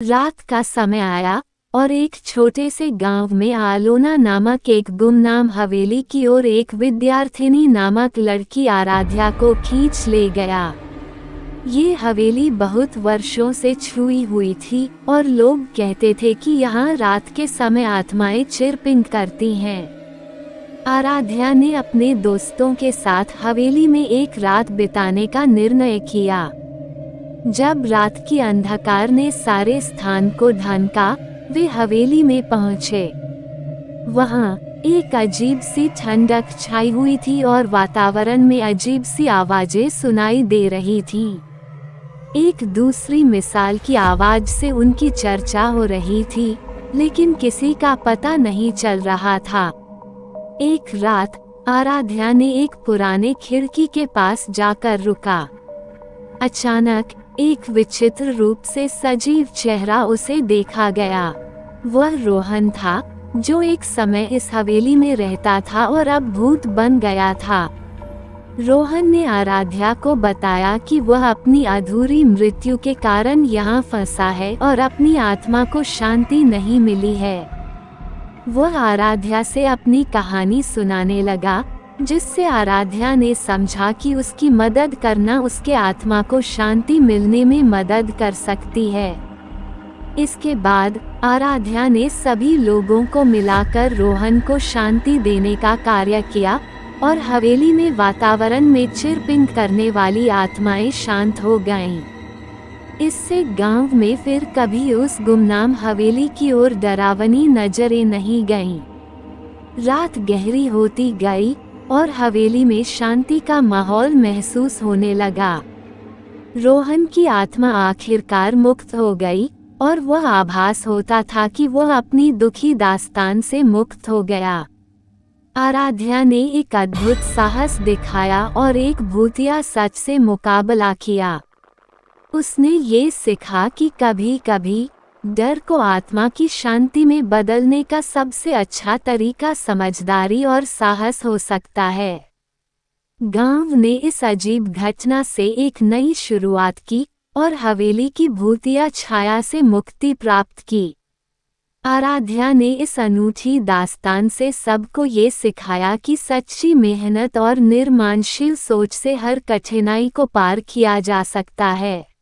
रात का समय आया और एक छोटे से गांव में आलोना नामक एक गुमनाम हवेली की ओर एक विद्यार्थिनी नामक लड़की आराध्या को खींच ले गया। ये हवेली बहुत वर्षों से छुई हुई थी और लोग कहते थे कि यहाँ रात के समय आत्माएं चिरपिंग करती हैं। आराध्या ने अपने दोस्तों के साथ हवेली में एक रात बिताने का निर्णय किया। जब रात की अंधकार ने सारे स्थान को ढंका, वे हवेली में पहुंचे। वहां एक अजीब सी ठंडक छाई हुई थी और वातावरण में अजीब सी आवाजें सुनाई दे रही थीं। एक दूसरी मिसाल की आवाज से उनकी चर्चा हो रही थी, लेकिन किसी का पता नहीं चल रहा था। एक रात आराध्या ने एक पुराने खिड़की के पास जाकर रुका। अचानक एक विचित्र रूप से सजीव चेहरा उसे देखा गया। वह रोहन था, जो एक समय इस हवेली में रहता था और अब भूत बन गया था। रोहन ने आराध्या को बताया कि वह अपनी अधूरी मृत्यु के कारण यहाँ फंसा है और अपनी आत्मा को शांति नहीं मिली है। वह आराध्या से अपनी कहानी सुनाने लगा, जिससे आराध्या ने समझा कि उसकी मदद करना उसके आत्मा को शांति मिलने में मदद कर सकती है। इसके बाद आराध्या ने सभी लोगों को मिलाकर रोहन को शांति देने का कार्य किया और हवेली में वातावरण में चिरपिंग करने वाली आत्माएं शांत हो गईं। इससे गांव में फिर कभी उस गुमनाम हवेली की ओर डरावनी नजरें नहीं गईं। रात गहरी होती गई और हवेली में शांति का माहौल महसूस होने लगा। रोहन की आत्मा आखिरकार मुक्त हो गई और वह आभास होता था कि वह अपनी दुखी दास्तान से मुक्त हो गया। आराध्या ने एक अद्भुत साहस दिखाया और एक भूतिया सच से मुकाबला किया। उसने ये सीखा कि कभी-कभी डर को आत्मा की शांति में बदलने का सबसे अच्छा तरीका समझदारी और साहस हो सकता है। गांव ने इस अजीब घटना से एक नई शुरुआत की और हवेली की भूतिया छाया से मुक्ति प्राप्त की। आराध्या ने इस अनूठी दास्तान से सबको ये सिखाया कि सच्ची मेहनत और निर्माणशील सोच से हर कठिनाई को पार किया जा सकता है।